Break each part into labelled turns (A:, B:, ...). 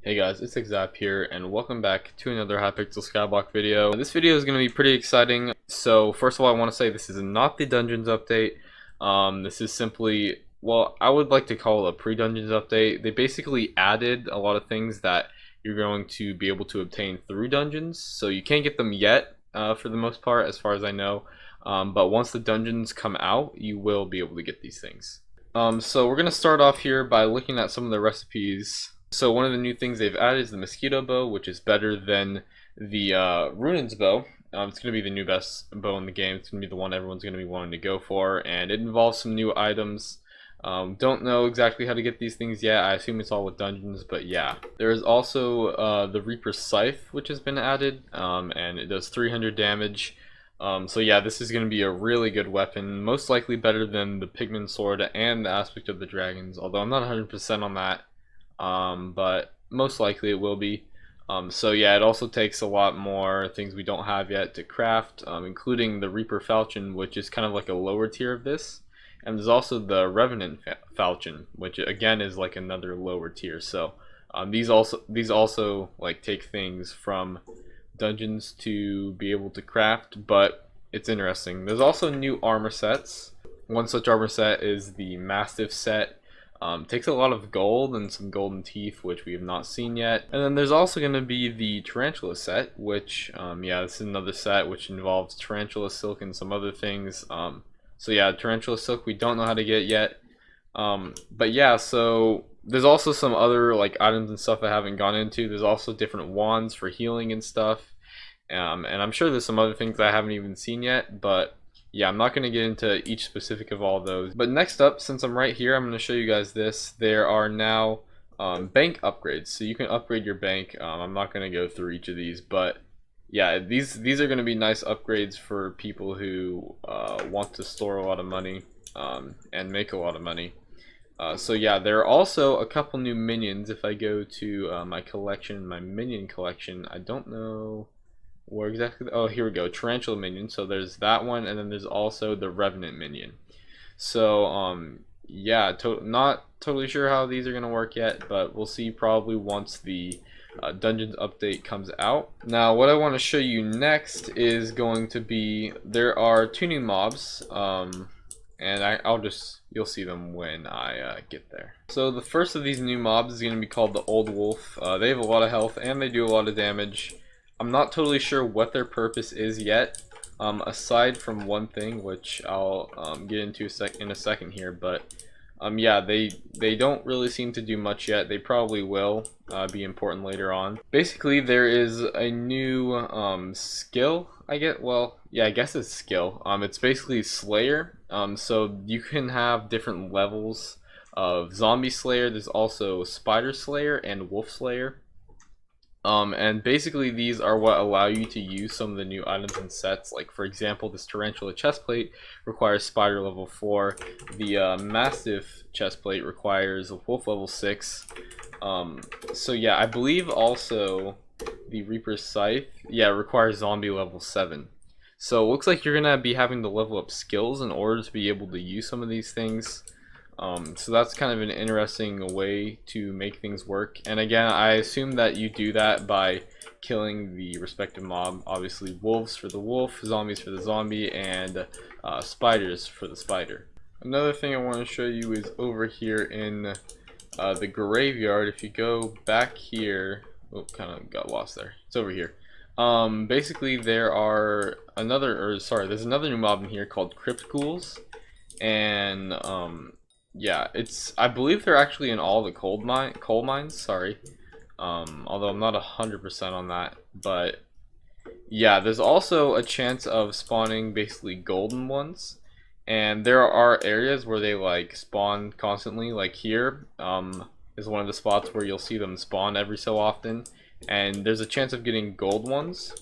A: Hey guys, it's Zap here, and welcome back to another Hypixel SkyBlock video. This video is going to be pretty exciting. So first of all, I want to say this is not the Dungeons update. This is simply, well, I would like to call it a pre-Dungeons update. They basically added a lot of things that you're going to be able to obtain through Dungeons. So you can't get them yet, for the most part, as far as I know. But once the Dungeons come out, you will be able to get these things. So we're going to start off here by looking at some of the recipes. So one of the new things they've added is the mosquito bow, which is better than the Runin's bow. It's going to be the new best bow in the game. It's going to be the one everyone's going to be wanting to go for, and it involves some new items. Don't know exactly how to get these things yet. I assume it's all with dungeons, but yeah. There is also the Reaper Scythe, which has been added, and it does 300 damage. So yeah, this is going to be a really good weapon, most likely better than the Pigman Sword and the Aspect of the Dragons, although I'm not 100% on that. But most likely it will be. So yeah, it also takes a lot more things we don't have yet to craft, including the Reaper Falchion, which is kind of like a lower tier of this. And there's also the Revenant Falchion, which again is like another lower tier. So these also like take things from dungeons to be able to craft, but it's interesting. There's also new armor sets. One such armor set is the Mastiff set. Takes a lot of gold and some golden teeth, which we have not seen yet. And then there's also going to be the Tarantula set, which, yeah, this is another set which involves Tarantula Silk and some other things. So yeah, Tarantula Silk we don't know how to get yet. But yeah, so there's also some other like items and stuff I haven't gone into. There's also different wands for healing and stuff. And I'm sure there's some other things I haven't even seen yet, but yeah, I'm not going to get into each specific of all those. But next up, since I'm right here, I'm going to show you guys this. There are now bank upgrades. So you can upgrade your bank. I'm not going to go through each of these, but yeah, these are going to be nice upgrades for people who want to store a lot of money and make a lot of money. So yeah, there are also a couple new minions. If I go to my collection, my minion collection, I don't know where exactly. Oh, here we go. Tarantula minion. So there's that one, and then there's also the Revenant minion. So yeah, not totally sure how these are gonna work yet, but we'll see probably once the Dungeons update comes out. Now, what I want to show you next is going to be there are two new mobs, and you'll see them when I get there. So the first of these new mobs is gonna be called the Old Wolf. They have a lot of health and they do a lot of damage. I'm not totally sure what their purpose is yet, aside from one thing, which I'll get into in a second here. But yeah, they don't really seem to do much yet. They probably will be important later on. Basically, there is a new skill. Well, yeah, I guess it's skill. It's basically Slayer. So you can have different levels of Zombie Slayer. There's also Spider Slayer and Wolf Slayer. And basically these are what allow you to use some of the new items and sets. Like for example, this Tarantula chestplate requires Spider level 4. The Mastiff chestplate requires Wolf level 6. So yeah, I believe also the Reaper Scythe, yeah, requires Zombie level 7. So it looks like you're gonna be having to level up skills in order to be able to use some of these things. So that's kind of an interesting way to make things work. And again, I assume that you do that by killing the respective mob. Obviously, wolves for the wolf, zombies for the zombie, and spiders for the spider. Another thing I want to show you is over here in the graveyard. If you go back here, oh, kind of got lost there. It's over here. Basically, there's another new mob in here called Crypt Ghouls, and yeah, I believe they're actually in all the coal mines, sorry. Although I'm not 100% on that, but yeah, there's also a chance of spawning basically golden ones, and there are areas where they like spawn constantly. Like here is one of the spots where you'll see them spawn every so often, and there's a chance of getting gold ones.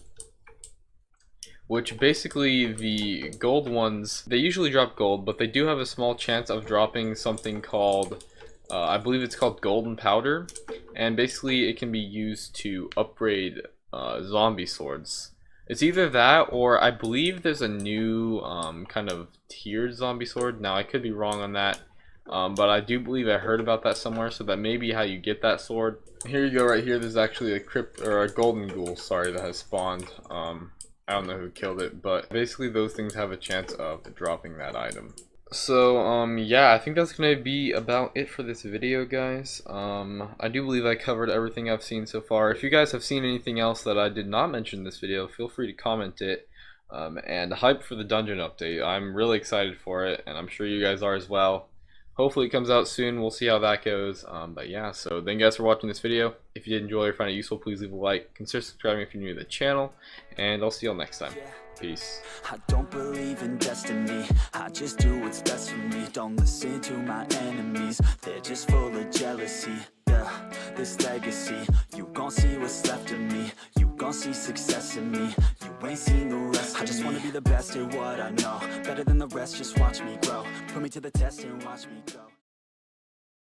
A: Which basically the gold ones, they usually drop gold, but they do have a small chance of dropping something called, I believe it's called golden powder, and basically it can be used to upgrade zombie swords. It's either that, or I believe there's a new kind of tiered zombie sword. Now I could be wrong on that, But I do believe I heard about that somewhere, so that may be how you get that sword. Here you go, right here. There's actually a a golden ghoul, sorry, that has spawned. I don't know who killed it, but basically those things have a chance of dropping that item. So yeah, I think that's gonna be about it for this video, guys. I do believe I covered everything I've seen so far. If you guys have seen anything else that I did not mention in this video, feel free to comment it. And hype for the dungeon update. I'm really excited for it, and I'm sure you guys are as well. Hopefully it comes out soon. We'll see how that goes. But yeah, so thank you guys for watching this video. If you did enjoy or find it useful, please leave a like. Consider subscribing if you're new to the channel, and I'll see y'all next time. Peace.
B: I don't believe in destiny, I just do what's best for me. Don't listen to my enemies, they're just full of jealousy. Yeah, this legacy, you gon' see what's left of me. You gon' see success in me, you ain't seen the rest of me. I just wanna be the best at what I know, better than the rest, just watch me grow. Put me to the test and watch me go.